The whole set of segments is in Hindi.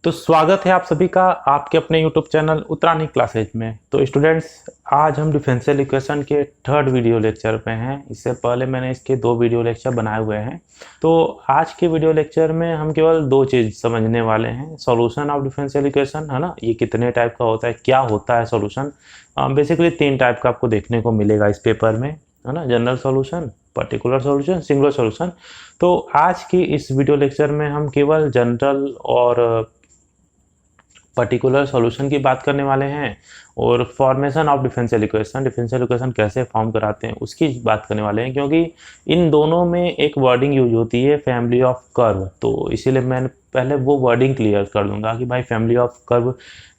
तो स्वागत है आप सभी का आपके अपने YouTube चैनल उत्तरानी क्लासेज में। तो स्टूडेंट्स, आज हम डिफरेंशियल इक्वेशन के थर्ड वीडियो लेक्चर पे हैं। इससे पहले मैंने इसके दो वीडियो लेक्चर बनाए हुए हैं। तो आज के वीडियो लेक्चर में हम केवल दो चीज़ समझने वाले हैं। सॉल्यूशन ऑफ डिफरेंशियल इक्वेशन, है ना, ये कितने टाइप का होता है, क्या होता है सॉल्यूशन। बेसिकली तीन टाइप का आपको देखने को मिलेगा इस पेपर में, है ना, general solution, particular solution, singular solution. तो आज की इस वीडियो लेक्चर में हम केवल जनरल और पर्टिकुलर सॉल्यूशन की बात करने वाले हैं, और फॉर्मेशन ऑफ डिफरेंशियल इक्वेशन कैसे फॉर्म कराते हैं उसकी बात करने वाले हैं, क्योंकि इन दोनों में एक वर्डिंग यूज होती है, फैमिली ऑफ कर्व। तो इसीलिए मैं पहले वो वर्डिंग क्लियर कर दूंगा कि भाई फैमिली ऑफ कर्व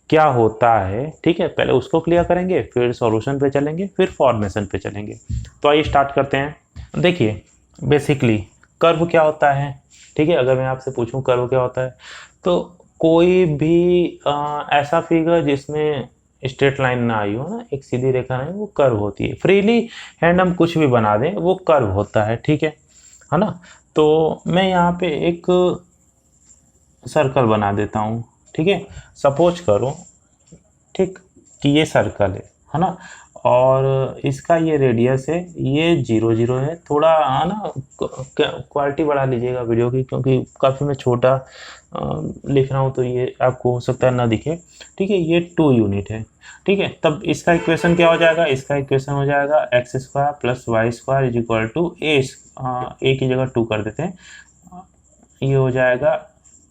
क्या होता है। ठीक है, पहले उसको क्लियर करेंगे, फिर सॉल्यूशन पे चलेंगे, फिर फॉर्मेशन पे चलेंगे। तो आइए स्टार्ट करते हैं। देखिए, बेसिकली कर्व क्या होता है। ठीक है, अगर मैं आपसे पूछूं कर्व क्या होता है, तो कोई भी ऐसा फिगर जिसमें स्ट्रेट लाइन ना आई हो, ना, एक सीधी रेखा नहीं, वो कर्व होती है। फ्रीली हैंड हम कुछ भी बना दें, वो कर्व होता है। ठीक है ना। तो मैं यहाँ पे एक सर्कल बना देता हूँ। ठीक है, सपोज करो, ठीक, कि ये सर्कल है ना, और इसका ये रेडियस है, ये 0 0 है। थोड़ा, है ना, क्वालिटी बढ़ा लीजिएगा वीडियो की, क्योंकि काफ़ी मैं छोटा लिख रहा हूँ, तो ये आपको हो सकता है ना दिखे। ठीक है, ये 2 यूनिट है। ठीक है, तब इसका इक्वेशन क्या हो जाएगा, इसका इक्वेशन हो जाएगा X square plus Y square is equal to A की जगह 2 कर देते हैं, ये हो जाएगा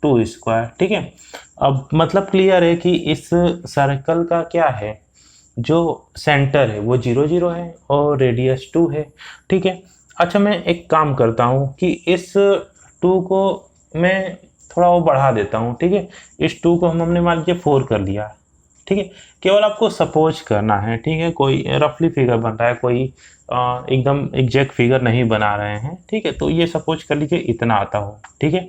2 स्क्वायर। ठीक है, अब मतलब क्लियर है कि इस सर्कल का क्या है, जो सेंटर है वो 0 0 है और रेडियस 2 है। ठीक है, अच्छा, मैं एक काम करता हूँ कि इस 2 को मैं थोड़ा वो बढ़ा देता हूँ। ठीक है, इस 2 को हमने मान लीजिए 4 कर लिया। ठीक है, केवल आपको सपोज करना है। ठीक है, कोई रफली फिगर बन रहा है, कोई एकदम एग्जैक्ट फिगर नहीं बना रहे हैं। ठीक है, तो ये सपोज कर लीजिए इतना आता हो। ठीक है,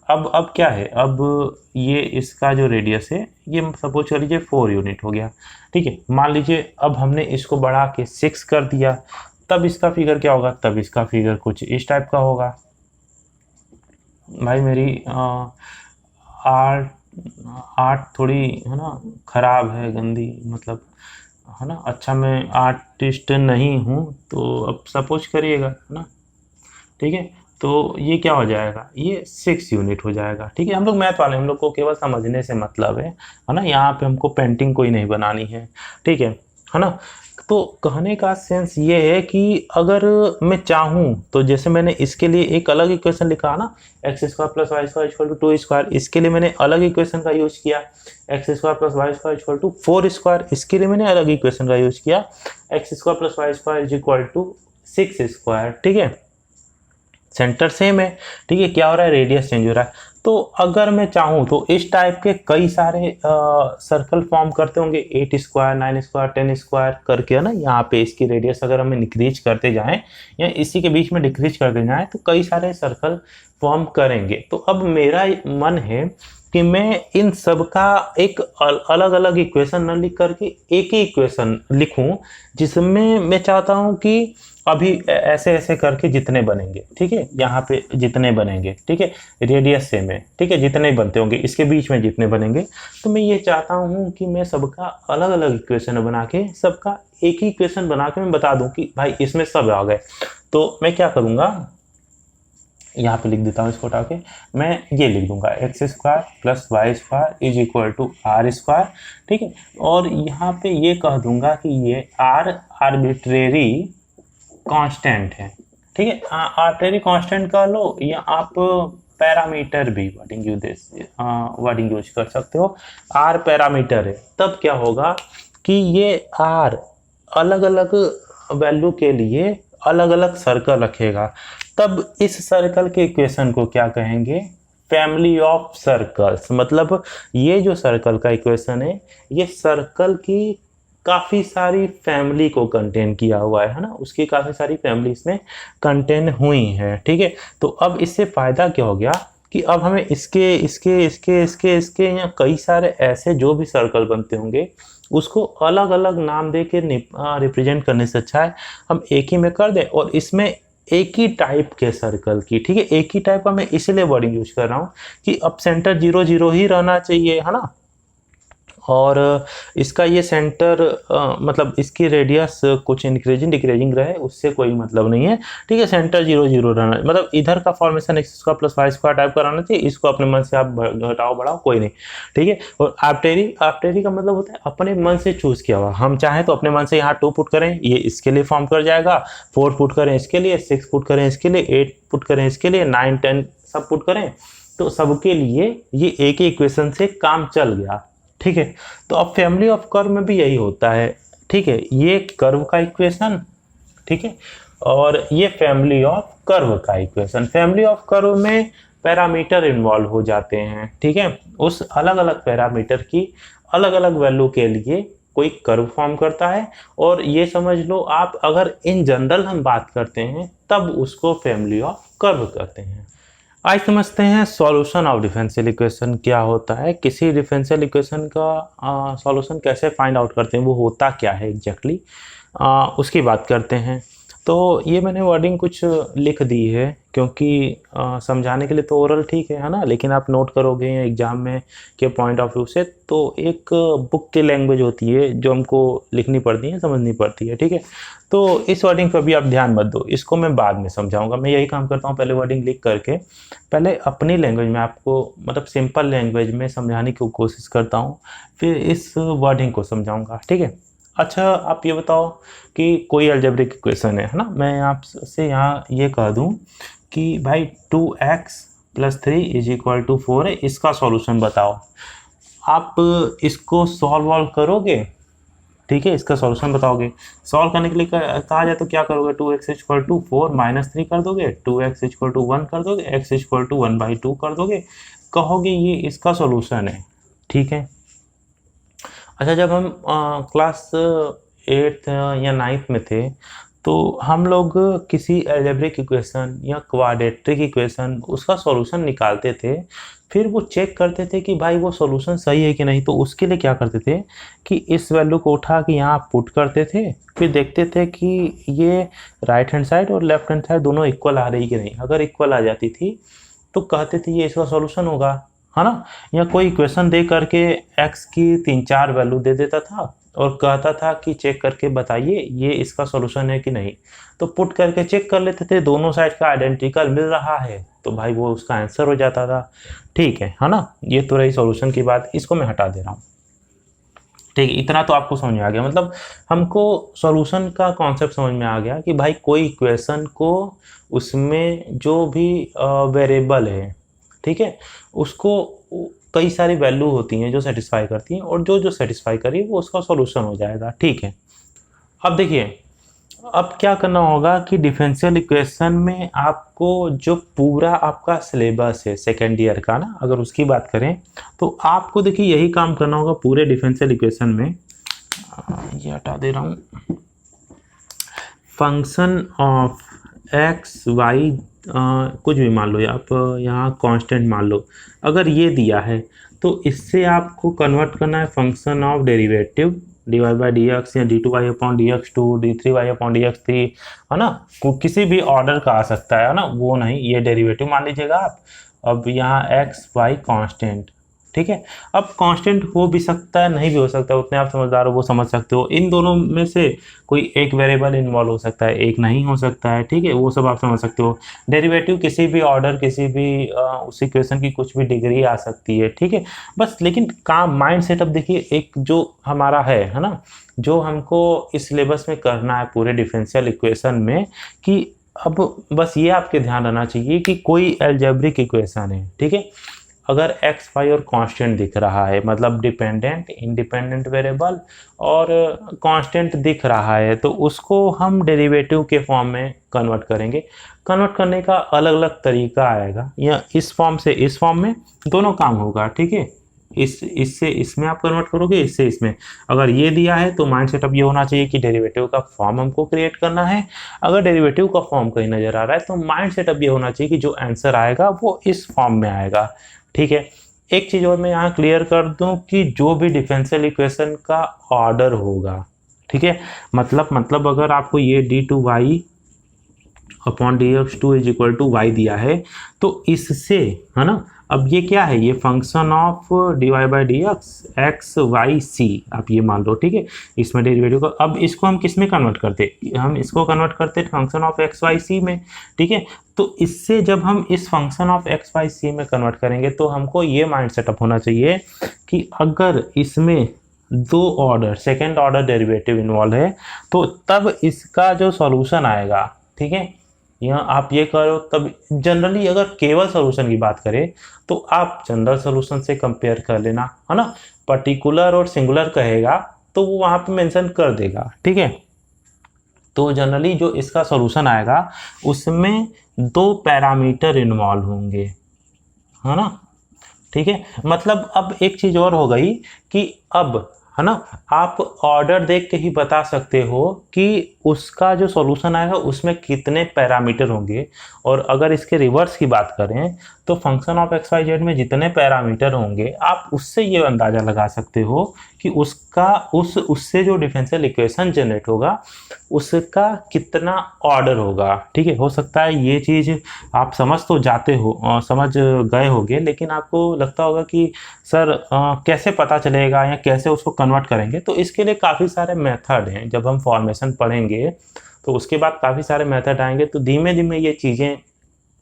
अब क्या है, अब ये इसका जो रेडियस है, ये सपोज कर लीजिए 4 यूनिट हो गया। ठीक है, मान लीजिए अब हमने इसको बढ़ा के 6 कर दिया, तब इसका फिगर क्या होगा, तब इसका फिगर कुछ इस टाइप का होगा। भाई मेरी आर्ट आर्ट थोड़ी, है ना, खराब है, गंदी, मतलब, है ना, अच्छा, मैं आर्टिस्ट नहीं हूँ, तो अब सपोज करिएगा, है ना। ठीक है, तो ये क्या हो जाएगा, ये 6 यूनिट हो जाएगा। ठीक है, हम लोग मैथ वाले, हम लोग को केवल समझने से मतलब है ना, यहाँ पे हमको पेंटिंग कोई नहीं बनानी है। ठीक है ना। तो कहने का सेंस ये है कि अगर मैं चाहूँ तो, जैसे मैंने इसके लिए एक अलग इक्वेशन लिखा ना, x square plus Y square equal to 2 square, इसके लिए मैंने अलग इक्वेशन का यूज किया। X square plus Y square equal to 4 square, इसके लिए मैंने अलग इक्वेशन का यूज किया। X square plus Y square is equal to 6 square. ठीक है, सेंटर सेम है। ठीक है, क्या हो रहा है, रेडियस चेंज हो रहा है। तो अगर मैं चाहूँ तो इस टाइप के कई सारे सर्कल फॉर्म करते होंगे, 8 स्क्वायर, 9 स्क्वायर, 10 स्क्वायर करके, है ना। यहाँ पे इसकी रेडियस अगर हमें इंक्रीज करते जाएं या इसी के बीच में डिक्रीज करते जाएं, तो कई सारे सर्कल फॉर्म करेंगे। तो अब मेरा मन है कि मैं इन सब का एक अलग अलग इक्वेशन न लिख करके एक ही इक्वेशन लिखूं, जिसमें मैं चाहता हूं कि अभी ऐसे ऐसे करके जितने बनेंगे, ठीक है, यहाँ पे जितने बनेंगे, ठीक है, रेडियस सेम है, ठीक है, जितने बनते होंगे इसके बीच में जितने बनेंगे, तो मैं ये चाहता हूँ कि मैं सबका अलग अलग इक्वेशन बना के, सबका एक ही इक्वेशन बना के मैं बता दूं कि भाई इसमें सब आ गए। तो मैं क्या करूँगा, यहाँ पे लिख देता हूँ, इसको हटा के मैं ये लिख दूंगा, x square plus Y square is equal to r square. ठीक है, और यहाँ पे ये कह दूंगा कि ये आर आर्बिट्रेरी कांस्टेंट है। ठीक है, आर्बिट्रेरी कांस्टेंट कह लो, या आप पैरामीटर भी वर्डिंग यूज कर सकते हो। आर पैरामीटर है, तब क्या होगा कि ये आर अलग अलग वैल्यू के लिए अलग अलग सर्कल रखेगा। तब इस सर्कल के इक्वेशन को क्या कहेंगे, फैमिली ऑफ सर्कल्स। मतलब ये जो सर्कल का इक्वेशन है, ये सर्कल की काफ़ी सारी फैमिली को कंटेन किया हुआ है ना, उसकी काफ़ी सारी फैमिली इसमें कंटेन हुई हैं। ठीक है, तो अब इससे फ़ायदा क्या हो गया कि अब हमें इसके इसके इसके इसके इसके या कई सारे ऐसे जो भी सर्कल बनते होंगे, उसको अलग अलग नाम दे के रिप्रेजेंट करने से अच्छा है हम एक ही में कर दें, और इसमें एक ही टाइप के सर्कल की, ठीक है, एक ही टाइप का मैं इसलिए वर्डिंग यूज कर रहा हूँ कि अब सेंटर 0 0 ही रहना चाहिए, है ना। और इसका ये सेंटर मतलब इसकी रेडियस कुछ इंक्रीजिंग डिक्रीजिंग रहे, उससे कोई मतलब नहीं है, ठीक है। सेंटर 0 0 रहना, मतलब इधर का formation x square plus Y square type का रहना चाहिए। इसको अपने मन से आप घटाओ बढ़ाओ कोई नहीं, ठीक है। और आर्बिट्रेरी का मतलब होता है अपने मन से चूज किया हुआ। हम चाहें तो अपने मन से यहाँ 2 पुट करें, ये इसके लिए फॉर्म कर जाएगा, 4 पुट करें इसके लिए, 6 पुट करें इसके लिए, 8 पुट करें इसके लिए, 9 10 सब पुट करें, तो सबके लिए ये एक ही इक्वेशन से काम चल गया, ठीक है। तो अब फैमिली ऑफ कर्व में भी यही होता है, ठीक है। ये कर्व का इक्वेशन, ठीक है, और ये फैमिली ऑफ कर्व का इक्वेशन। फैमिली ऑफ कर्व में पैरामीटर इन्वॉल्व हो जाते हैं, ठीक है। उस अलग अलग पैरामीटर की अलग अलग वैल्यू के लिए कोई कर्व फॉर्म करता है, और ये समझ लो आप, अगर इन जनरल हम बात करते हैं तब उसको फैमिली ऑफ कर्व कहते हैं। आज समझते हैं सॉल्यूशन ऑफ डिफरेंशियल इक्वेशन क्या होता है, किसी डिफरेंशियल इक्वेशन का सॉल्यूशन कैसे फाइंड आउट करते हैं, वो होता क्या है एग्जैक्टली, उसकी बात करते हैं। तो ये मैंने वर्डिंग कुछ लिख दी है, क्योंकि समझाने के लिए तो ओरल ठीक है ना, लेकिन आप नोट करोगे एग्जाम में के पॉइंट ऑफ व्यू से, तो एक बुक की लैंग्वेज होती है जो हमको लिखनी पड़ती है, समझनी पड़ती है, ठीक है। तो इस वर्डिंग पर भी आप ध्यान मत दो, इसको मैं बाद में समझाऊंगा। मैं यही काम करता हूँ, पहले वर्डिंग लिख करके पहले अपनी लैंग्वेज में आपको, मतलब सिंपल लैंग्वेज में समझाने की कोशिश करता हूँ, फिर इस वर्डिंग को समझाऊंगा, ठीक है। अच्छा, आप ये बताओ कि कोई अलजेब्रिक इक्वेशन है ना, मैं आपसे यहाँ ये कह दूँ कि भाई 2x + 3 = 4 है, इसका सॉल्यूशन बताओ। आप इसको सॉल्व करोगे, ठीक है, इसका सॉल्यूशन बताओगे। सॉल्व करने के लिए कहा जाए तो क्या करोगे, 2x = 4 - 3 कर दोगे, 2x = 1 कर दोगे, x = 1/2 कर दोगे, कहोगे ये इसका सॉल्यूशन है, ठीक है। अच्छा, जब हम क्लास 8th या 9th में थे, तो हम लोग किसी अलजेब्रिक इक्वेशन या क्वाड्रेटिक इक्वेशन उसका सॉल्यूशन निकालते थे, फिर वो चेक करते थे कि भाई वो सॉल्यूशन सही है कि नहीं। तो उसके लिए क्या करते थे कि इस वैल्यू को उठा के यहाँ पुट करते थे, फिर देखते थे कि ये राइट हैंड साइड और लेफ्ट हैंड साइड दोनों इक्वल आ रही कि नहीं। अगर इक्वल आ जाती थी तो कहते थे ये इसका सॉल्यूशन होगा, है ना। या कोई इक्वेशन दे करके x की 3-4 वैल्यू दे देता था और कहता था कि चेक करके बताइए ये इसका सॉल्यूशन है कि नहीं। तो पुट करके चेक कर लेते थे, दोनों साइड का आइडेंटिकल मिल रहा है तो भाई वो उसका आंसर हो जाता था, ठीक है ना। ये तो रही सॉल्यूशन की बात, इसको मैं हटा दे रहा हूँ, ठीक है। इतना तो आपको समझ में आ गया, मतलब हमको सॉल्यूशन का कॉन्सेप्ट समझ में आ गया कि भाई कोई इक्वेशन को उसमें जो भी वेरिएबल है, ठीक है, उसको कई सारी वैल्यू होती हैं जो सेटिस्फाई करती हैं, और जो जो सेटिस्फाई करी वो उसका सॉल्यूशन हो जाएगा, ठीक है। अब देखिए, अब क्या करना होगा कि डिफरेंशियल इक्वेशन में आपको जो पूरा आपका सिलेबस है सेकेंड ईयर का ना, अगर उसकी बात करें तो आपको देखिए यही काम करना होगा पूरे डिफरेंशियल इक्वेशन में। ये हटा दे रहा हूँ, फंक्शन ऑफ एक्स वाई कुछ भी मान लो, आप यहाँ कांस्टेंट मान लो, अगर ये दिया है तो इससे आपको कन्वर्ट करना है फंक्शन ऑफ डेरिवेटिव dy/dx या d2y/dx2 d3y/dx3, है ना। किसी भी ऑर्डर का आ सकता है ना, वो नहीं, ये डेरिवेटिव मान लीजिएगा आप। अब यहाँ एक्स वाई कांस्टेंट, ठीक है। अब कांस्टेंट हो भी सकता है, नहीं भी हो सकता, उतने आप समझदार हो वो समझ सकते हो। इन दोनों में से कोई एक वेरिएबल इन्वॉल्व हो सकता है, एक नहीं हो सकता है, ठीक है, वो सब आप समझ सकते हो। डेरिवेटिव किसी भी ऑर्डर, किसी भी उस इक्वेशन की कुछ भी डिग्री आ सकती है, ठीक है। बस लेकिन काम माइंड सेटअप देखिए, एक जो हमारा है ना, जो हमको इस सिलेबस में करना है पूरे डिफरेंशियल इक्वेशन में, कि अब बस ये आपके ध्यान रहना चाहिए कि कोई अलजेब्रिक इक्वेशन है, ठीक है, अगर x y और कांस्टेंट दिख रहा है, मतलब डिपेंडेंट इंडिपेंडेंट वेरिएबल और कांस्टेंट दिख रहा है, तो उसको हम डेरिवेटिव के फॉर्म में कन्वर्ट करेंगे। कन्वर्ट करने का अलग अलग तरीका आएगा, या इस फॉर्म से इस फॉर्म में दोनों काम होगा, ठीक है। इससे इसमें आप कन्वर्ट करोगे, इससे इसमें। अगर ये दिया है तो माइंड सेटअप ये होना चाहिए कि डेरिवेटिव का फॉर्म हमको क्रिएट करना है। अगर डेरिवेटिव का फॉर्म कहीं नजर आ रहा है तो माइंड सेटअप ये होना चाहिए कि जो आंसर आएगा वो इस फॉर्म में आएगा, ठीक है। एक चीज और मैं यहाँ क्लियर कर दूं कि जो भी डिफरेंशियल इक्वेशन का ऑर्डर होगा, ठीक है, मतलब अगर आपको ये d2y upon D x two is equal to y दिया है, तो इससे है ना, अब ये क्या है, ये function of d Y by D x y c आप ये मान लो, ठीक है। इसमें डेरिवेटिव को, अब इसको हम किस में कन्वर्ट करते, हम इसको कन्वर्ट करते function of x y c में, ठीक है। तो इससे जब हम इस function of x y c में कन्वर्ट करेंगे तो हमको ये माइंड सेटअप होना चाहिए कि अगर इसमें दो order second order derivative involve है तो तब इसका जो सॉल्यूशन आएगा, ठीक है, यहाँ आप ये करो तब। जनरली अगर केवल सॉल्यूशन की बात करें तो आप जनरल सॉल्यूशन से कंपेयर कर लेना, है ना। पर्टिकुलर और सिंगुलर कहेगा तो वो वहाँ पे मेंशन कर देगा, ठीक है। तो जनरली जो इसका सॉल्यूशन आएगा उसमें दो पैरामीटर इन्वॉल्व होंगे, है ना, ठीक है। मतलब अब एक चीज़ और हो गई कि अब, है ना, आप ऑर्डर देख के ही बता सकते हो कि उसका जो सॉल्यूशन आएगा उसमें कितने पैरामीटर होंगे। और अगर इसके रिवर्स की बात करें तो function of x y z में जितने पैरामीटर होंगे आप उससे ये अंदाज़ा लगा सकते हो कि उसका उससे जो डिफरेंशियल इक्वेशन जनरेट होगा उसका कितना ऑर्डर होगा, ठीक है। हो सकता है ये चीज़ आप समझ तो जाते हो, समझ गए होगे, लेकिन आपको लगता होगा कि सर कैसे पता चलेगा या कैसे उसको कन्वर्ट करेंगे। तो इसके लिए काफ़ी सारे मेथड हैं, जब हम फॉर्मेशन पढ़ेंगे तो उसके बाद काफ़ी सारे मेथड आएंगे, तो धीमे धीमे ये चीज़ें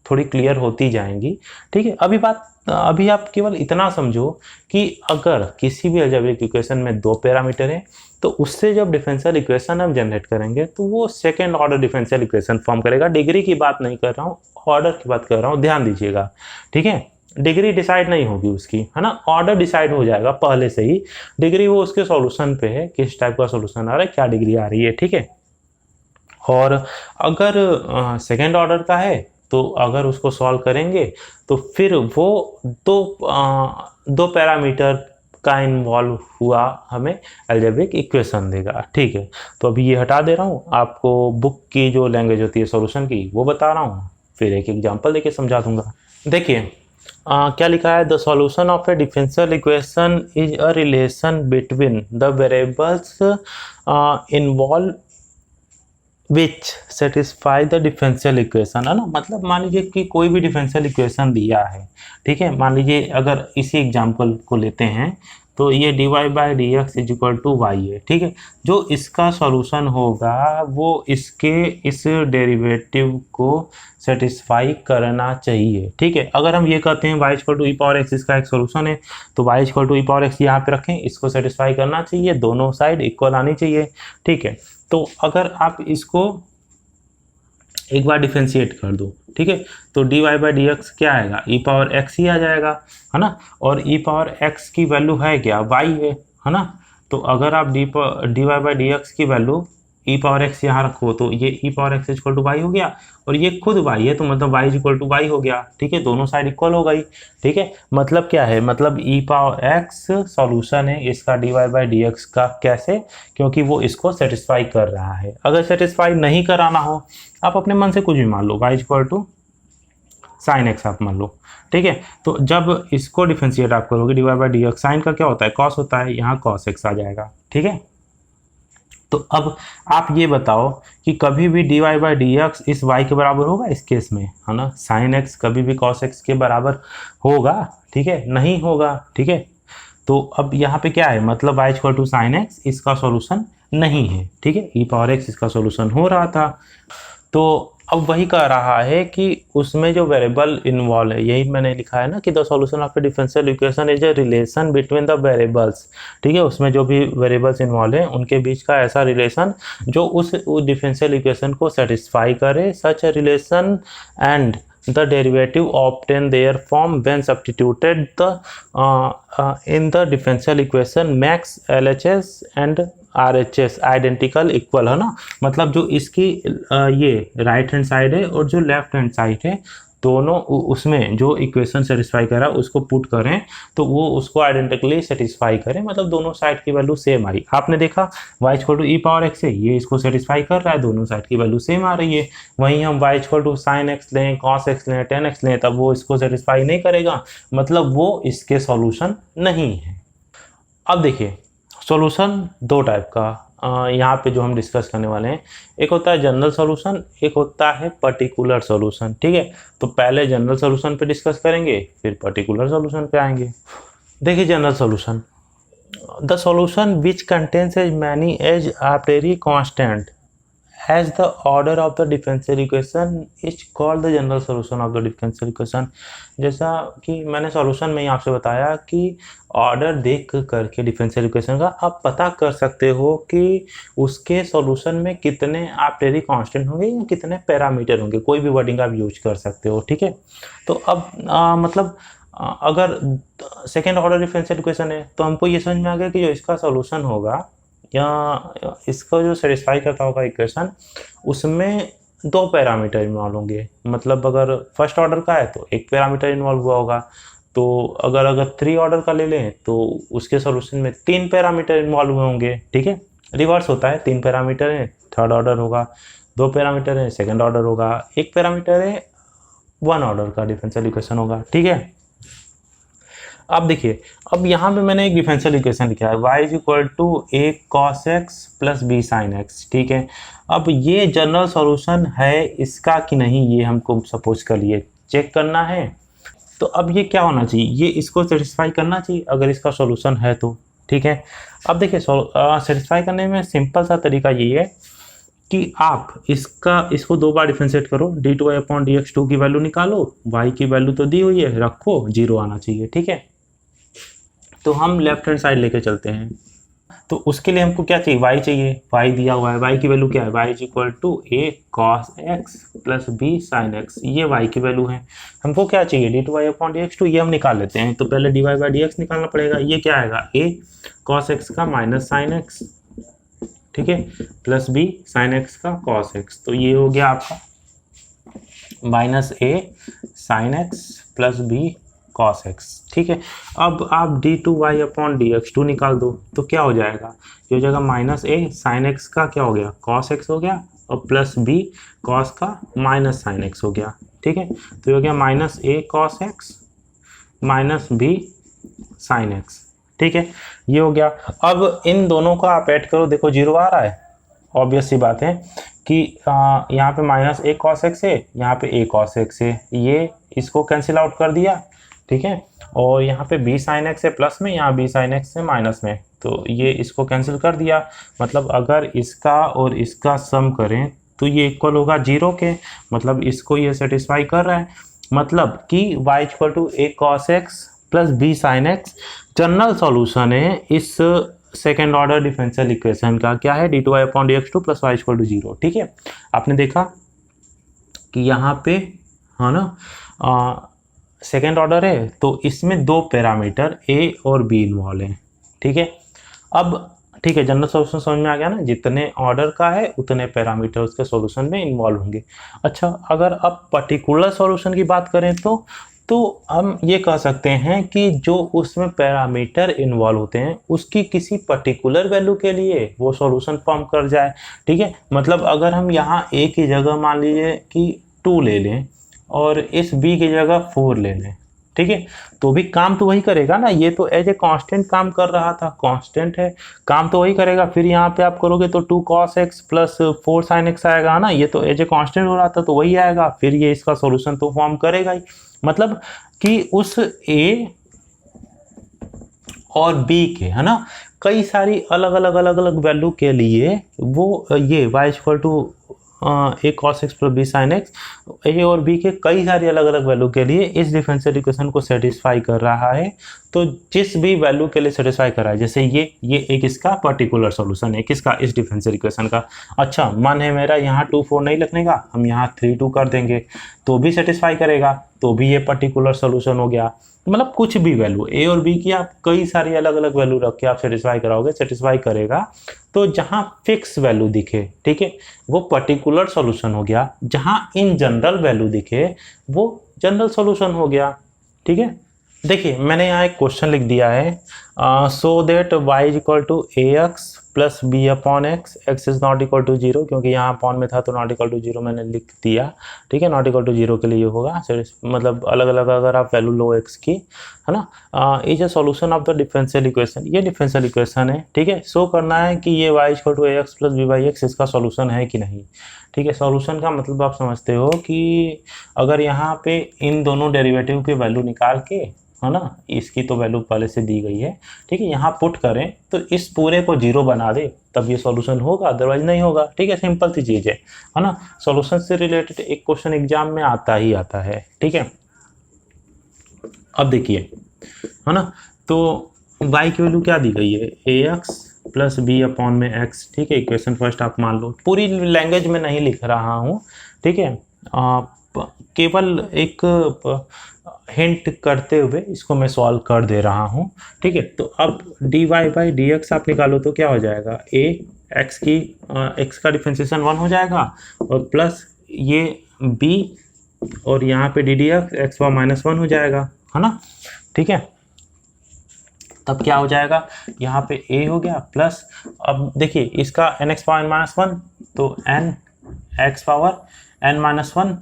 थोड़ी क्लियर होती जाएंगी, ठीक है। अभी आप केवल इतना समझो कि अगर किसी भी अलजेब्रिक इक्वेशन में दो पैरामीटर हैं तो उससे जब डिफरेंशियल इक्वेशन हम जनरेट करेंगे तो वो second order differential equation form करेगा। डिग्री की बात नहीं कर रहा हूँ, ऑर्डर की बात कर रहा हूँ, ध्यान दीजिएगा, ठीक है। डिग्री डिसाइड नहीं होगी उसकी, है ना, ऑर्डर डिसाइड हो जाएगा पहले से ही। डिग्री वो उसके सॉल्यूशन पे है, किस टाइप का सॉल्यूशन आ रहा है, क्या डिग्री आ रही है, ठीक है। और अगर सेकेंड ऑर्डर का है तो अगर उसको सॉल्व करेंगे तो फिर वो दो पैरामीटर का इन्वॉल्व हुआ हमें अलजेब्रिक इक्वेशन देगा, ठीक है। तो अभी ये हटा दे रहा हूँ, आपको बुक की जो लैंग्वेज होती है सॉल्यूशन की वो बता रहा हूँ, फिर एक एग्जांपल देके समझा दूंगा। देखिए क्या लिखा है, the solution of A differential equation is a relation between the variables involve which satisfy the differential equation, है ना। मतलब मान लीजिए कि कोई भी डिफरेंशियल इक्वेशन दिया है, ठीक है। मान लीजिए अगर इसी एग्जांपल को लेते हैं तो ये d Y by D x is equal to y है, ठीक है। जो इसका सॉल्यूशन होगा वो इसके इस डेरिवेटिव को सेटिस्फाई करना चाहिए, ठीक है। अगर हम ये कहते हैं y equal to e power x इसका एक सॉल्यूशन है तो y equal to e power x यहाँ पे रखें, इसको सेटिस्फाई करना चाहिए, दोनों साइड इक्वल आनी चाहिए, ठीक है। तो अगर आप इसको एक बार डिफरेंशिएट कर दो, ठीक है, तो d Y by D x क्या आएगा, ई पावर एक्स ही आ जाएगा, है ना। और ई पावर एक्स की वैल्यू है क्या, वाई है ना। तो अगर आप D Y by D X की वैल्यू ई पावर एक्स यहाँ रखो तो ये e power X equal to Y हो गया, और ये खुद वाई है तो मतलब वाई इक्वल टू वाई हो गया, ठीक है। दोनों साइड इक्वल हो गई, ठीक है। मतलब क्या है, मतलब ई पावर एक्स सॉल्यूशन है इसका d Y by D x का, कैसे, क्योंकि वो इसको सेटिस्फाई कर रहा है। अगर सेटिस्फाई नहीं कराना हो आप अपने मन से कुछ भी मान लो, Y equal to sine X आप मान लो, ठीक है। तो जब इसको डिफरेंशिएट आप करोगे d Y by D x, sine का क्या होता है, कॉस होता है, यहाँ कॉस एक्स आ जाएगा, ठीक है। तो अब आप ये बताओ कि कभी भी d Y by D x इस वाई के बराबर होगा इस केस में, है ना। साइन एक्स कभी भी कॉस एक्स के बराबर होगा, ठीक है, नहीं होगा, ठीक है। तो अब यहाँ पे क्या है, मतलब y equal to sine x इसका सॉल्यूशन नहीं है, ठीक है। ई पावर एक्स इसका सॉल्यूशन हो रहा था, तो अब वही कह रहा है कि उसमें जो वेरिएबल इन्वॉल्व है, यही मैंने लिखा है ना कि the solution of A differential equation is a relation between the variables, ठीक है। उसमें जो भी वेरिएबल्स इन्वॉल्व है उनके बीच का ऐसा रिलेशन जो उस डिफरेंशियल इक्वेशन को सेटिस्फाई करे। Such a relation and the derivative obtain their form when substituted in the differential equation makes LHS and RHS identical equal, है ना। मतलब जो इसकी ये राइट हैंड साइड है और जो लेफ्ट हैंड साइड है दोनों उसमें जो इक्वेशन सेटिस्फाई कर रहा है उसको पुट करें तो वो उसको आइडेंटिकली सेटिस्फाई करें, मतलब दोनों साइड की वैल्यू सेम आई। आपने देखा y equal to e power x है, ये इसको सेटिस्फाई कर रहा है, दोनों साइड की वैल्यू सेम आ रही है। वहीं हम y equal to sine x लें, कॉस एक्स लें, टेन एक्स लें, तब वो इसको सेटिस्फाई नहीं करेगा, मतलब वो इसके सॉल्यूशन नहीं है। अब देखिए सॉल्यूशन दो टाइप का यहाँ पे जो हम डिस्कस करने वाले हैं, एक होता है जनरल सॉल्यूशन, एक होता है पर्टिकुलर सॉल्यूशन। ठीक है, तो पहले जनरल सॉल्यूशन पे डिस्कस करेंगे, फिर पर्टिकुलर सॉल्यूशन पे आएंगे। देखिए general solution, the solution which contains as many as arbitrary constant as the order of the differential equation is called the general solution of the differential equation। जैसा कि मैंने सॉल्यूशन में ही आपसे बताया कि ऑर्डर देख करके डिफरेंशियल इक्वेशन का आप पता कर सकते हो कि उसके सॉल्यूशन में कितने आर्बिट्रेरी कांस्टेंट होंगे या कितने पैरामीटर होंगे, कोई भी वर्डिंग आप यूज कर सकते हो। ठीक है, तो अब मतलब अगर सेकेंड ऑर्डर डिफरेंशियल इक्वेशन है तो हमको ये समझ में आ गया कि जो इसका सॉल्यूशन होगा या इसको जो सेटिस्फाई करता होगा इक्वेशन, उसमें दो पैरामीटर इन्वॉल्व होंगे। मतलब अगर फर्स्ट ऑर्डर का है तो एक पैरामीटर इन्वॉल्व हुआ होगा, तो अगर थ्री ऑर्डर का ले लें तो उसके सॉल्यूशन में तीन पैरामीटर इन्वॉल्व होंगे। ठीक है, रिवर्स होता है, तीन पैरामीटर है थर्ड ऑर्डर होगा, दो पैरामीटर है सेकेंड ऑर्डर होगा, एक पैरामीटर है वन ऑर्डर का डिफरेंशियल इक्वेशन होगा। ठीक है, अब देखिए, अब यहाँ पे मैंने एक डिफरेंशियल इक्वेशन लिखा है y is equal to a cos x plus b sin x। ठीक है, अब ये जनरल सॉल्यूशन है इसका कि नहीं, ये हमको सपोज कर लिए चेक करना है। तो अब ये क्या होना चाहिए, ये इसको सेटिस्फाई करना चाहिए अगर इसका सॉल्यूशन है तो। ठीक है, अब देखिए सेटिस्फाई करने में सिंपल सा तरीका ये है कि आप इसको दो बार डिफरेंशिएट करो, d2y/dx2 की वैल्यू निकालो, y की वैल्यू तो दी हुई है, रखो, जीरो आना चाहिए। ठीक है, तो हम लेफ्ट हैंड साइड लेके चलते हैं। तो उसके लिए हमको क्या चाहिए, y चाहिए, y दिया हुआ है, y की वैल्यू क्या है, y is equal to a cos x plus b sin x, ये y की वैल्यू है। हमको क्या चाहिए, d2y/dx2, ये हम निकाल लेते हैं। तो पहले dy/dx निकालना पड़ेगा, ये क्या आएगा, a cos x का माइनस sin x, ठीक है, प्लस b sin x का cos x। तो ये हो गया आपका minus a sin x plus b cos x। ठीक है, अब आप d2y/dx2 निकाल दो तो क्या हो जाएगा, ये हो जाएगा माइनस a sin x का क्या हो गया, cos x हो गया, और प्लस b cos का माइनस sin x हो गया। ठीक है, तो ये हो गया minus a cos x minus b sin x। ठीक है, ये हो गया। अब इन दोनों का आप ऐड करो, देखो जीरो आ रहा है, ऑब्वियस सी बात है कि यहाँ पे माइनस a cos x है, यहाँ पे a cos x है, ये इसको कैंसिल आउट कर दिया। ठीक है, और यहाँ पे b sin x है प्लस में, यहाँ b sin x है माइनस में, तो ये इसको कैंसिल कर दिया। मतलब अगर इसका और इसका सम करें तो ये इक्वल होगा जीरो के, मतलब इसको ये सेटिस्फाई कर रहा है। मतलब कि y equal to a cos x plus b sin x general solution है इस सेकेंड ऑर्डर डिफरेंशियल इक्वेशन का, क्या है, d2y/dx2 plus y equal to zero. ठीक है, आपने देखा कि यहाँ पे है ना सेकेंड ऑर्डर है तो इसमें दो पैरामीटर a और b इन्वॉल्व हैं। ठीक है, अब ठीक है, जनरल सॉल्यूशन समझ में आ गया ना, जितने ऑर्डर का है उतने पैरामीटर उसके सॉल्यूशन में इन्वॉल्व होंगे। अच्छा, अगर अब पर्टिकुलर सॉल्यूशन की बात करें तो हम ये कह सकते हैं कि जो उसमें पैरामीटर इन्वॉल्व होते हैं उसकी किसी पर्टिकुलर वैल्यू के लिए वो सॉल्यूशन फॉर्म कर जाए। ठीक है, मतलब अगर हम यहाँ a की जगह मान लीजिए कि 2 ले लें और इस b की जगह 4 ले लें, ठीक है, तो भी काम तो वही करेगा ना, ये तो एज ए कांस्टेंट काम कर रहा था, कांस्टेंट है, काम तो वही करेगा। फिर यहाँ पे आप करोगे तो 2 cos x plus 4 sin x आएगा ना, ये तो एज ए कांस्टेंट हो रहा था तो वही आएगा, फिर ये इसका सॉल्यूशन तो फॉर्म करेगा ही। मतलब कि उस a और b के, है ना, कई सारी अलग अलग वैल्यू के लिए वो ये y equal to a cos x plus b sin x, a और b के कई सारी अलग अलग वैल्यू के लिए इस डिफरेंशियल इक्वेशन को सेटिस्फाई कर रहा है। तो जिस भी वैल्यू के लिए सेटिस्फाई कर रहा है, जैसे ये एक इसका पर्टिकुलर सॉल्यूशन है किसका, इस डिफरेंशियल इक्वेशन का। अच्छा, मन है मेरा यहाँ 2 4 नहीं लिखने का, हम यहाँ 3 2 कर देंगे तो भी सेटिस्फाई करेगा, तो भी ये पर्टिकुलर सॉल्यूशन हो गया। मतलब कुछ भी वैल्यू a और b की आप कई सारी अलग अलग वैल्यू रख के आप सेटिस्फाई कराओगे, सेटिस्फाई करेगा। तो जहां फिक्स वैल्यू दिखे, ठीक है, वो पर्टिकुलर सॉल्यूशन हो गया, जहां इन जनरल वैल्यू दिखे वो जनरल सॉल्यूशन हो गया। ठीक है, देखिए मैंने यहाँ एक क्वेश्चन लिख दिया है, so that y is equal to ax plus b upon x, x is not equal to zero, क्योंकि यहाँ अपॉन में था तो नॉट इक्वल टू जीरो मैंने लिख दिया, ठीक है। नॉट इक्वल टू जीरो के लिए होगा, मतलब अलग अलग अगर आप वैल्यू लो एक्स की, है ना। Is a solution of the differential equation, ये डिफरेंशियल इक्वेशन है, ठीक है। शो करना है कि ये y equal to x plus b by x इसका सॉल्यूशन है कि नहीं, ठीक है। सॉल्यूशन का मतलब आप समझते हो कि अगर यहाँ पे इन दोनों डेरिवेटिव की वैल्यू निकाल के, है ना, इसकी तो वैल्यू पहले से दी गई है, ठीक है, यहाँ पुट करें तो इस पूरे को जीरो बना दे तब ये सॉल्यूशन होगा, अदरवाइज नहीं होगा, ठीक है। सिंपल सी चीज़ है ना। सॉल्यूशन से रिलेटेड एक क्वेश्चन एग्जाम में आता ही आता है, ठीक है। अब देखिए, है ना, तो y की वैल्यू क्या दी गई है, ax प्लस बी अपॉन में x, ठीक है। इक्वेशन फर्स्ट आप मान लो, पूरी लैंग्वेज में नहीं लिख रहा हूँ, ठीक है। केवल एक हिंट करते हुए इसको मैं सॉल्व कर दे रहा हूँ, ठीक है। तो अब dy बाई डी एक्स आप निकालो तो क्या हो जाएगा, a x की x का डिफरेंशिएशन 1 हो जाएगा और प्लस ये b और यहाँ पे D D x power minus 1 हो जाएगा, है ना, ठीक है। तब क्या हो जाएगा, यहाँ पे a हो गया प्लस, अब देखिए इसका n x power n minus 1, तो n x power n minus 1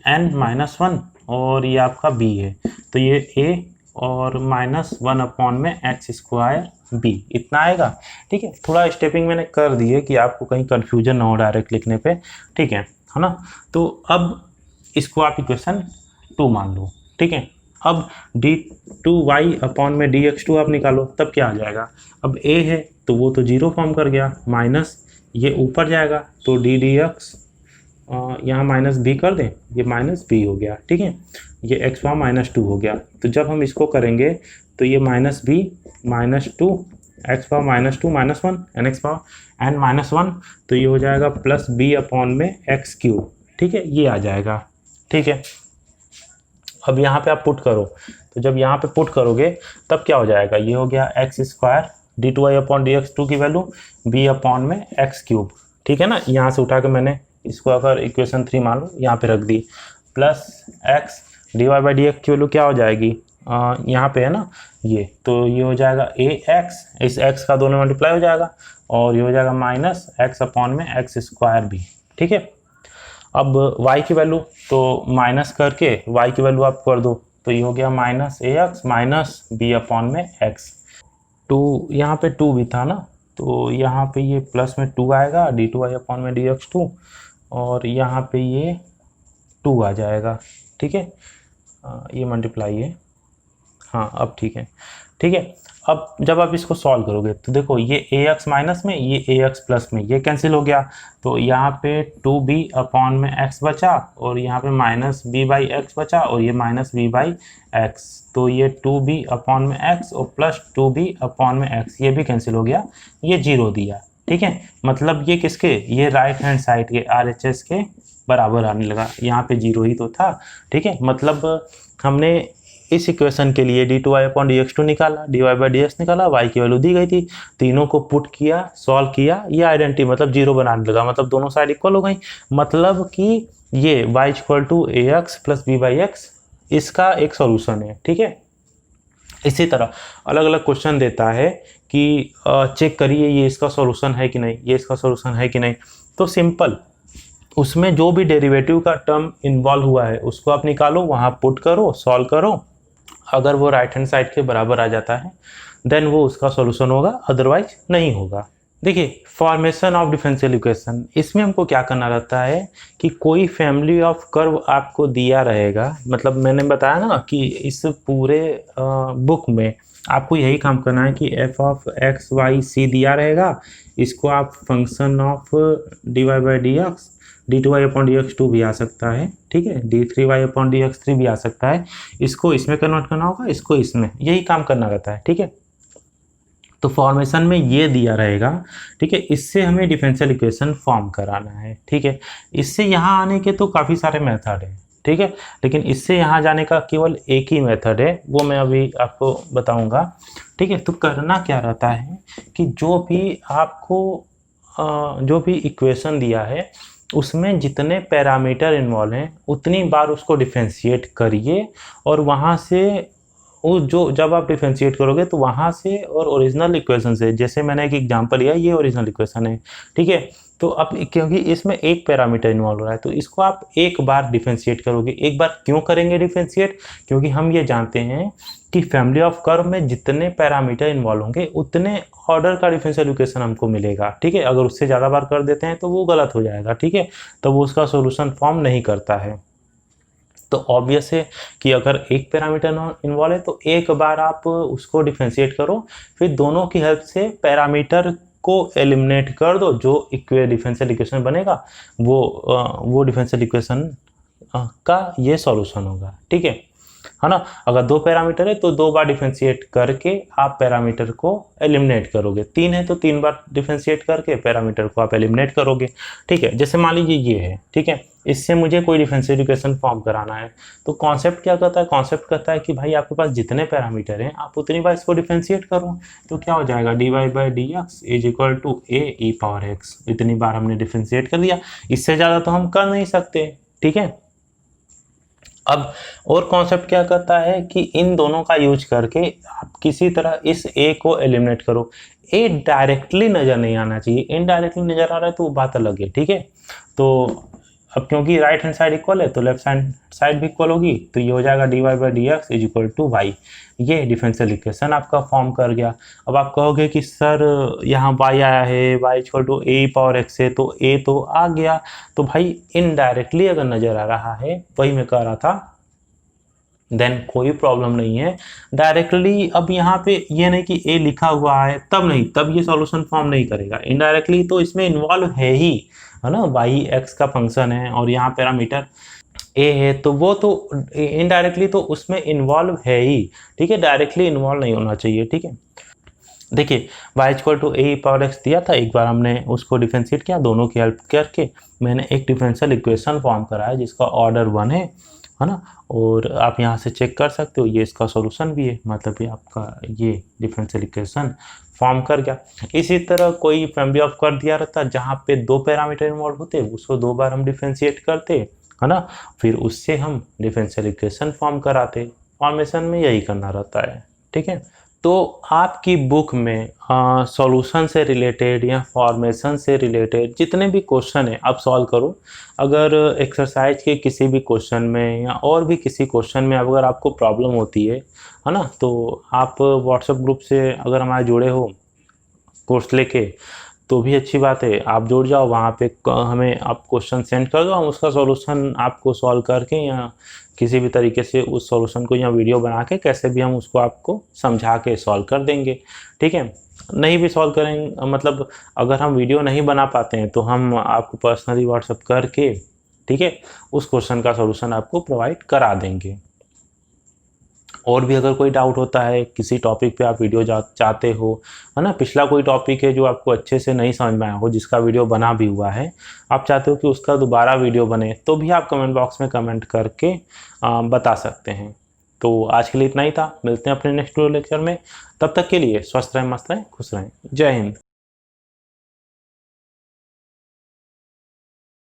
n minus 1 और ये आपका b है, तो ये a और माइनस 1 अपॉन में x स्क्वायर b इतना आएगा, ठीक है। थोड़ा स्टेपिंग मैंने कर दी है कि आपको कहीं कंफ्यूजन ना हो डायरेक्ट लिखने पे, ठीक है ना। तो अब इसको आप इक्वेशन 2 मान लो, ठीक है। अब d2y अपॉन में dx2 आप निकालो तब क्या आ जाएगा, अब a है तो वो तो जीरो फॉर्म कर गया, माइनस ये ऊपर जाएगा तो डी डी एक्स, यहाँ माइनस बी कर दें, ये माइनस बी हो गया, ठीक है। ये एक्स पावर माइनस 2 हो गया, तो जब हम इसको करेंगे तो ये minus b minus 2 x power minus 2 minus 1 n x power n minus 1, तो ये हो जाएगा प्लस बी अपॉन में एक्स क्यूब, ठीक है, ये आ जाएगा, ठीक है। अब यहाँ पे आप पुट करो, तो जब यहाँ पे पुट करोगे तब क्या हो जाएगा, ये हो गया x square d two Y upon D x two की वैल्यू बी अपॉन में एक्स क्यूब, ठीक है ना। यहाँ से उठा के मैंने इसको अगर इक्वेशन 3 मान लो यहाँ पे रख दी, plus X D Y by D X की वैल्यू क्या हो जाएगी, यहाँ पे है ना ये, तो ये हो जाएगा ए एक्स, इस एक्स का दोनों मल्टीप्लाई हो जाएगा और ये हो जाएगा माइनस एक्स अपॉन में एक्स स्क्वायर बी, ठीक है। अब y की वैल्यू तो माइनस करके y की वैल्यू आप कर दो, तो ये हो गया माइनस ए एक्स माइनस बी अपॉन में एक्स, 2 यहाँ पे 2 भी था ना, तो यहाँ पे ये प्लस में 2 आएगा डी टू वाई अपॉन में डी एक्स 2 और यहाँ पे ये 2 आ जाएगा, ठीक है। ये मल्टीप्लाई है, हाँ अब ठीक है, ठीक है। अब जब आप इसको सॉल्व करोगे तो देखो ये ए एक्स माइनस में ये ए एक्स प्लस में ये कैंसिल हो गया, तो यहाँ पे 2b अपॉन में x बचा और यहाँ पे माइनस b बाई एक्स बचा और ये माइनस b बाई एक्स, तो ये 2b अपॉन में x और प्लस 2b अपॉन में x ये भी कैंसिल हो गया, ये 0 दिया, ठीक है। मतलब ये किसके, ये राइट हैंड साइड के RHS के बराबर आने लगा, यहाँ पे 0 ही तो था, ठीक है। मतलब हमने इस इक्वेशन के लिए D two Y upon D x two निकाला, D Y by D X निकाला, y की वैल्यू दी गई थी, तीनों को पुट किया, सॉल्व किया, ये आइडेंटिटी मतलब 0 बनाने लगा, मतलब दोनों साइड इक्वल हो गई, मतलब कि ये y equal to a x plus b by x इसका एक सॉल्यूशन है, ठीक है। इसी तरह अलग अलग क्वेश्चन देता है कि चेक करिए ये इसका सॉल्यूशन है कि नहीं, ये इसका सॉल्यूशन है कि नहीं, तो सिंपल उसमें जो भी डेरिवेटिव का टर्म इन्वॉल्व हुआ है उसको आप निकालो, वहाँ पुट करो, सॉल्व करो, अगर वो राइट हैंड साइड के बराबर आ जाता है देन वो उसका सॉल्यूशन होगा, अदरवाइज नहीं होगा। देखिए फॉर्मेशन ऑफ डिफरेंशियल इक्वेशन, इसमें हमको क्या करना रहता है कि कोई फैमिली ऑफ कर्व आपको दिया रहेगा, मतलब मैंने बताया ना कि इस पूरे बुक में आपको यही काम करना है कि f of x y c दिया रहेगा, इसको आप function of d Y by D x d two Y upon D x two भी आ सकता है, ठीक है, d three y upon D x three भी आ सकता है, इसको इसमें कन्वर्ट करना होगा, इसको इसमें, यही काम करना रहता है, ठीक है। तो फॉर्मेशन में ये दिया रहेगा, ठीक है, इससे हमें डिफरेंशियल इक्वेशन फॉर्म कराना है, ठीक है। इससे यहाँ आने के तो काफ़ी सारे मेथड हैं, ठीक है, लेकिन इससे यहाँ जाने का केवल एक ही मेथड है, वो मैं अभी आपको बताऊँगा, ठीक है। तो करना क्या रहता है कि जो भी आपको जो भी इक्वेशन दिया है उसमें जितने पैरामीटर इन्वॉल्व हैं उतनी बार उसको डिफरेंशिएट करिए और वहाँ से जो जब आप डिफरेंशिएट करोगे तो वहाँ से और ओरिजिनल इक्वेशन से, जैसे मैंने एक एग्जांपल लिया, ये ओरिजिनल इक्वेशन है, ठीक है। तो अब क्योंकि इसमें एक पैरामीटर इन्वॉल्व हो रहा है तो इसको आप एक बार डिफरेंशिएट करोगे। एक बार क्यों करेंगे डिफरेंशिएट? क्योंकि हम ये जानते हैं कि फैमिली ऑफ कर्व में जितने पैरामीटर इन्वॉल्व होंगे उतने ऑर्डर का डिफरेंशियल इक्वेशन हमको मिलेगा, ठीक है। अगर उससे ज़्यादा बार कर देते हैं तो वो गलत हो जाएगा, ठीक है, तो वो उसका सोल्यूशन फॉर्म नहीं करता है। तो ऑब्वियस है कि अगर एक पैरामीटर इन्वॉल्व है तो एक बार आप उसको डिफरेंशिएट करो, फिर दोनों की हेल्प से पैरामीटर को एलिमिनेट कर दो, जो डिफरेंशियल इक्वेशन बनेगा वो डिफरेंशियल इक्वेशन का ये सॉल्यूशन होगा, ठीक है ना। अगर दो पैरामीटर है तो दो बार डिफरेंशिएट करके आप पैरामीटर को एलिमिनेट करोगे, तीन है तो तीन बार डिफरेंशिएट करके पैरामीटर को आप एलिमिनेट करोगे, ठीक है। जैसे मान लीजिए ये है, ठीक है, इससे मुझे कोई डिफरेंशियल इक्वेशन फॉर्म कराना है, तो कॉन्सेप्ट क्या कहता है? कॉन्सेप्ट कहता है कि भाई आपके पास जितने पैरामीटर हैं आप उतनी बार इसको डिफरेंशिएट करो, तो क्या हो जाएगा, dy/dx is equal to a(e)x। इतनी बार हमने डिफरेंशिएट कर दिया, इससे ज़्यादा तो हम कर नहीं सकते, ठीक है। अब और कॉन्सेप्ट क्या कहता है कि इन दोनों का यूज करके आप किसी तरह इस ए को एलिमिनेट करो। ए डायरेक्टली नज़र नहीं आना चाहिए, इनडायरेक्टली नज़र आ रहा है तो वो बात अलग है, ठीक है। तो अब क्योंकि राइट हैंड साइड इक्वल है तो लेफ्ट हैंड साइड भी इक्वल होगी, तो ये हो जाएगा dy/dx is equal to y। ये डिफरेंशियल इक्वेशन आपका फॉर्म कर गया। अब आप कहोगे कि सर यहाँ y आया है, y इक्वल टू a(x) है, तो a तो आ गया, तो भाई इनडायरेक्टली अगर नजर आ रहा है, वही मैं कह रहा था, देन कोई प्रॉब्लम नहीं है। डायरेक्टली अब यहाँ पे ये नहीं कि a लिखा हुआ है तब नहीं, तब ये सॉल्यूशन फॉर्म नहीं करेगा। इनडायरेक्टली तो इसमें इन्वॉल्व है ही, है ना, y x का फंक्शन है और यहाँ पैरामीटर a है, तो वो तो इनडायरेक्टली तो उसमें इन्वॉल्व है ही, ठीक है, डायरेक्टली इन्वॉल्व नहीं होना चाहिए, ठीक है। देखिए y इक्वल टू a(x) दिया था, एक बार हमने उसको डिफरेंशिएट किया, दोनों की हेल्प करके मैंने एक डिफरेंशियल इक्वेशन फॉर्म कराया जिसका ऑर्डर 1 है ना। और आप यहाँ से चेक कर सकते हो, ये इसका सॉल्यूशन भी है, मतलब ये आपका ये डिफरेंशियल इक्वेशन फॉर्म कर गया। इसी तरह कोई फैमिली ऑफ कर्व दिया रहता जहाँ पे दो पैरामीटर इन्वॉल्व होते, उसको दो बार हम डिफरेंशिएट करते, है ना, फिर उससे हम डिफरेंशियल इक्वेशन फॉर्म कराते। फॉर्मेशन में यही करना रहता है, ठीक है। तो आपकी बुक में सॉल्यूशन से रिलेटेड या फॉर्मेशन से रिलेटेड जितने भी क्वेश्चन है आप सॉल्व करो। अगर एक्सरसाइज के किसी भी क्वेश्चन में या और भी किसी क्वेश्चन में अगर आपको प्रॉब्लम होती है ना, तो आप व्हाट्सएप ग्रुप से अगर हमारे जुड़े हो कोर्स लेके तो भी अच्छी बात है, आप जुड़ जाओ वहाँ पे, हमें आप क्वेश्चन सेंड कर दो, हम उसका सॉल्यूशन आपको सॉल्व करके या किसी भी तरीके से उस सॉल्यूशन को या वीडियो बना के कैसे भी हम उसको आपको समझा के सॉल्व कर देंगे, ठीक है। नहीं भी सॉल्व करेंगे, मतलब अगर हम वीडियो नहीं बना पाते हैं तो हम आपको पर्सनली व्हाट्सएप करके, ठीक है, उस क्वेश्चन का सॉल्यूशन आपको प्रोवाइड करा देंगे। और भी अगर कोई डाउट होता है किसी टॉपिक पे आप वीडियो चाहते हो, है ना, पिछला कोई टॉपिक है जो आपको अच्छे से नहीं समझ में आया हो, जिसका वीडियो बना भी हुआ है, आप चाहते हो कि उसका दोबारा वीडियो बने, तो भी आप कमेंट बॉक्स में कमेंट करके बता सकते हैं। तो आज के लिए इतना ही था, मिलते हैं अपने नेक्स्ट वीडियो लेक्चर में, तब तक के लिए स्वस्थ रहें, मस्त रहें, खुश रहें। जय हिंद।